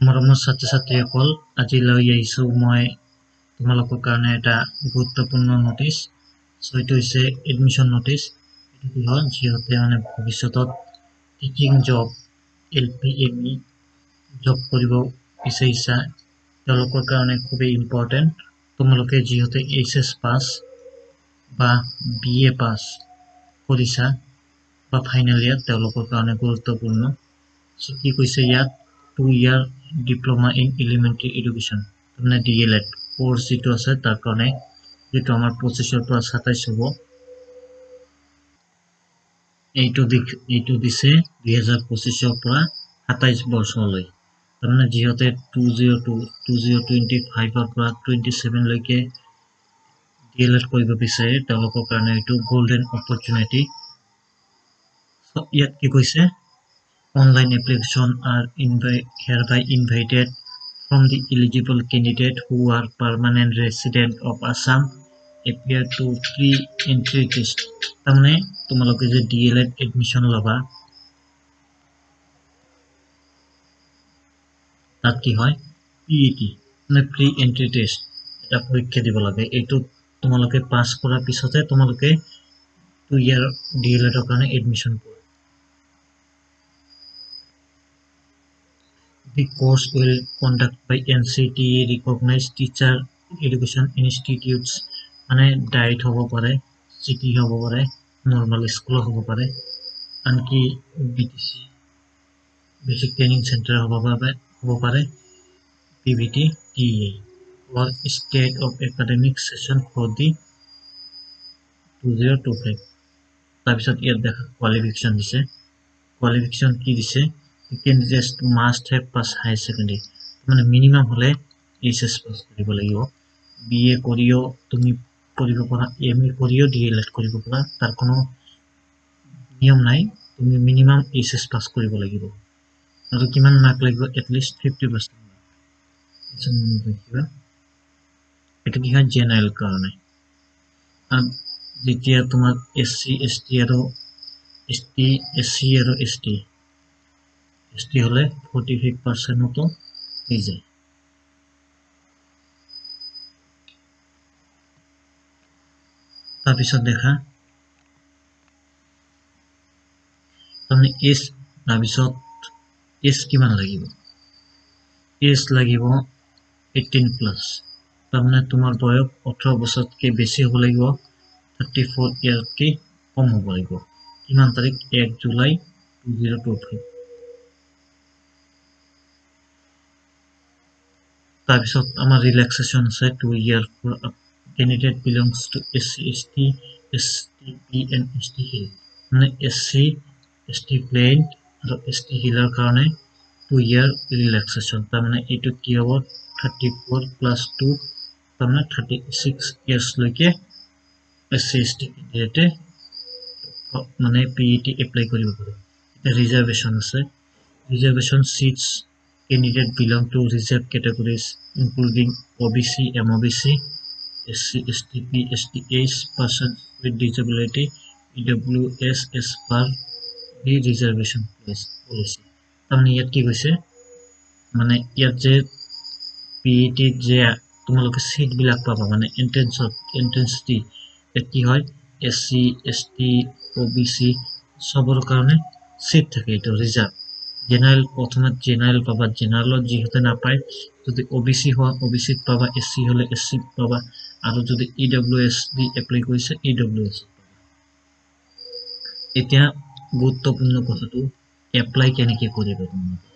মৰমৰ ছাত্ৰ-ছাত্ৰীসকল, আজি লৈ আহিছো মই তোমালোকৰ কাৰণে এটা গুৰুত্বপূৰ্ণ নোটিছ। এইটো হৈছে এডমিশ্যন নোটিছ। এইটো কি হয়, যিহেতু মানে ভৱিষ্যতত টিচিং জব, LPME জব কৰিব বিচাৰিছা, তেওঁলোকৰ কাৰণে খুবেই ইম্পৰ্টেণ্ট। তোমালোকে যিহেতু HS পাছ বা BA পাছ কৰিছা বা ফাইনেল ইয়াৰ, তেওঁলোকৰ কাৰণে গুৰুত্বপূৰ্ণ। কি কৈছে ইয়াত, 2 year diploma in elementary education, তাৰমানে DLED কোৰ্চ যিটো আছে তাৰ কাৰণে, যিটো আমাৰ 25ৰ পৰা 27 হ'ব। এইটো দিছে 2025ৰ পৰা 27 বছৰলৈ। তাৰমানে যিহেতু 2025ৰ পৰা 27 লৈকে DLED কৰিব বিচাৰে, তেওঁলোকৰ কাৰণে এইটো গোল্ডেন অপৰচুনিটি। ইয়াত কি কৈছে, online application are hereby invited from the eligible candidate who are permanent resident of Assam appear to pre-entry test। তাৰমানে তোমালোকে যে DLED এডমিশ্যন ল'বা, তাত কি হয়, PET মানে প্ৰি এন্ট্ৰি টেষ্ট এটা পৰীক্ষা দিব লাগে। এইটো তোমালোকে পাছ কৰাৰ পিছতে তোমালোকে 2 year DLEDৰ কাৰণে এডমিশ্যন পোৱা। The course will conduct by NCTE recognized teacher education institutes, মানে ডাইৰেক্ট হ'ব পাৰে, চিটি হ'ব পাৰে, নৰ্মেল স্কুল হ'ব পাৰে, আনকি BTC বেচিক ট্ৰেইনিং চেণ্টাৰ হ'ব পাৰে, PVT, TEA or state of academic session for the 2025। তাৰপিছত ইয়াত দেখা কোৱালিফিকেশ্যন দিছে। কোৱালিফিকেশ্যন কি দিছে, candidates must have passed higher secondary, মানে মিনিমাম হলে HS পাছ কৰিব লাগিব। BA কৰিও তুমি কৰিব পাৰা, MA কৰিও DLED কৰিব পাৰা, তাৰ কোনো নিয়ম নাই, তুমি মিনিমাম HS পাছ কৰিব লাগিব। আৰু কিমান মাৰ্ক লাগিব, এটলিষ্ট 50%। এইটো কি হয়, জেনাৰেল কাৰণে। যেতিয়া তোমাৰ SC আৰু ST হলে 45%তো হৈ যায়। তাৰপিছত দেখা, তাৰমানে তাৰপিছত কিমান লাগিব, লাগিব 18+, তাৰমানে তোমাৰ বয়স 18 বছৰতকৈ বেছি হ'ব লাগিব, 34 ইয়াৰতকৈ কম হ'ব লাগিব। কিমান তাৰিখ, 1 জুলাই 2025। তাৰপিছত আমাৰ ৰিলেক্সেশ্যন আছে 2 year for candidate belongs to SC, ST, STP and ST Hill, মানে SC, ST plain আৰু ST Hillৰ কাৰণে 2 year ৰিলেক্সেশ্যন। তাৰমানে এইটো কি হ'ব, 34 + 2, তাৰমানে 36 years লৈকে SC, ST কেণ্ডিডেটে মানে PET এপ্লাই কৰিব পাৰে। ৰিজাৰ্ভেশ্যন আছে, reservation seats candidate belong to reserved categories including OBC, MOBC, SC, STP, STH, persons with disability, EWS as per the reservation policy। তাৰমানে ইয়াত কি কৈছে, মানে ইয়াত যে PET যে তোমালোকে সিট বিলাক পাবা, মানে এন্ট্ৰেন্স দি কি হয়, SC, ST, OBC সবৰ কাৰণে সিট থাকে, এইটো ৰিজাৰ্ভ। জেনাৰেল প্ৰথমে জেনাৰেল পাবা, জেনাৰেলত যিহেতু নাপায়, যদি OBC হোৱা OBCত পাবা, SC হলে SCত পাবা, আৰু যদি EWS দি এপ্লাই কৰিছে EWS পাবা। এতিয়া গুৰুত্বপূৰ্ণ কথাটো, এপ্লাই কেনেকৈ কৰিবা। তোমালোকে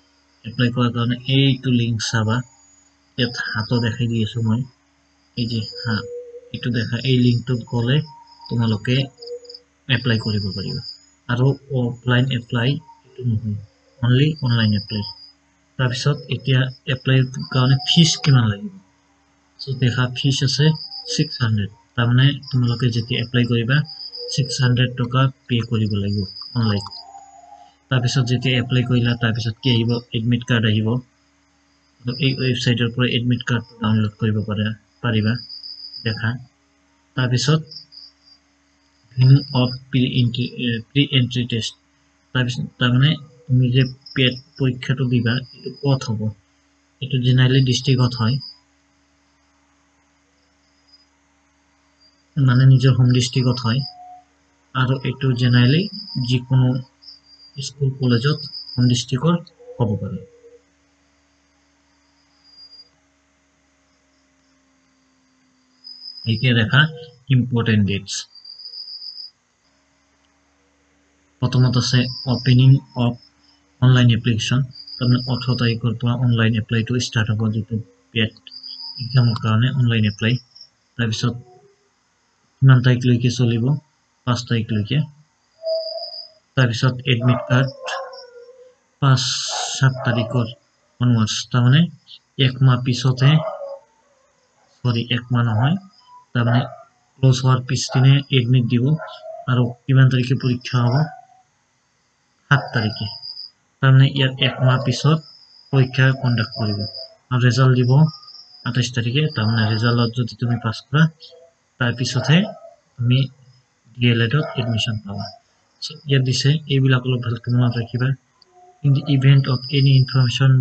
এপ্লাই কৰাৰ কাৰণে এইটো লিংক চাবা, ইয়াত হাতো দেখাই দি আছো মই, এই যে এইটো দেখা, এই লিংকটোত গ'লে তোমালোকে এপ্লাই কৰিব পাৰিবা। আৰু অফলাইন এপ্লাই এইটো নহয়, অনলি অনলাইন এপ্লাই। তাৰপিছত এতিয়া এপ্লাইৰ কাৰণে ফিজ কিমান লাগিব, দেখা ফিজ আছে 600, তাৰমানে তোমালোকে যেতিয়া এপ্লাই কৰিবা 600 টকা পে কৰিব লাগিব অনলাইন। তাৰপিছত যেতিয়া এপ্লাই কৰিলা, তাৰপিছত কি আহিব, এডমিট কাৰ্ড আহিব। এই ৱেবছাইটৰ পৰা এডমিট কাৰ্ড ডাউনলোড কৰিব পাৰিবা, দেখা। তাৰপিছত প্ৰি এন্ট্ৰি টেষ্ট, তাৰপিছত তাৰমানে তুমি যে পেট পৰীক্ষাটো দিবা, এইটো ক'ত হ'ব, এইটো জেনাৰেলি ডিষ্ট্ৰিক্টত হয়, মানে নিজৰ হোম ডিষ্ট্ৰিক্টত হয়, আৰু এইটো জেনাৰেলি যিকোনো স্কুল কলেজত হোম ডিষ্ট্ৰিক্টৰ হ'ব পাৰে। এতিয়া দেখা ইম্পৰ্টেণ্ট ডেটস। প্ৰথমত আছে অপেনিং অফ অনলাইন এপ্লিকেশ্যন, তাৰমানে 18 তাৰিখৰ পৰা অনলাইন এপ্লাইটো ষ্টাৰ্ট হ'ব, যিটো পেট এক্সামৰ কাৰণে অনলাইন এপ্লাই। তাৰপিছত কিমান তাৰিখলৈকে চলিব, 5 তাৰিখলৈকে। তাৰপিছত এডমিট কাৰ্ড 5-7 তাৰিখৰ অনৱাৰ্ডছ, তাৰমানে এক মাহ পিছতহে, এক মাহ নহয়, তাৰমানে ক্লজ হোৱাৰ পিছদিনে এডমিট দিব, আৰু কিমান তাৰিখে পৰীক্ষা হ'ব, 7 তাৰিখে, তাৰমানে ইয়াত এক মাহ পিছত পৰীক্ষা কণ্ডাক্ট কৰিব, আৰু ৰেজাল্ট দিব 28 তাৰিখে, তাৰমানে ৰেজাল্টত যদি তুমি পাছ কৰা তাৰপিছতহে তুমি DLEDত এডমিশ্যন পাবা। ইয়াত দিছে, এইবিলাক অলপ ভালকৈ মনত ৰাখিবা। In the event of any information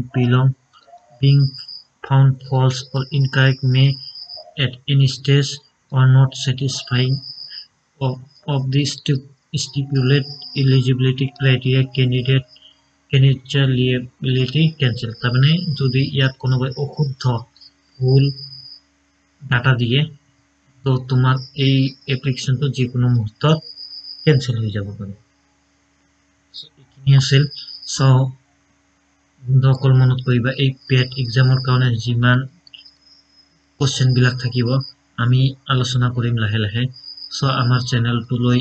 being found false or incorrect may at any stage or not satisfying of the stipulated eligibility criteria candidature liability cancel, তাৰমানে যদি ইয়াত কোনোবাই অশুদ্ধ ভুল ডাটা দিয়ে তো তোমাৰ এই এপ্লিকেশ্যনটো যিকোনো মুহূৰ্তত কেনসেল হৈ যাব পাৰে। এইখিনি আছিল। বন্ধুসকল মনত কৰিবা, এই পেট এক্সামৰ কাৰণে যিমান কোৱেশ্চন বিলাক থাকিব আমি আলোচনা কৰিম লাহে লাহে। আমাৰ চেনেলটোলৈ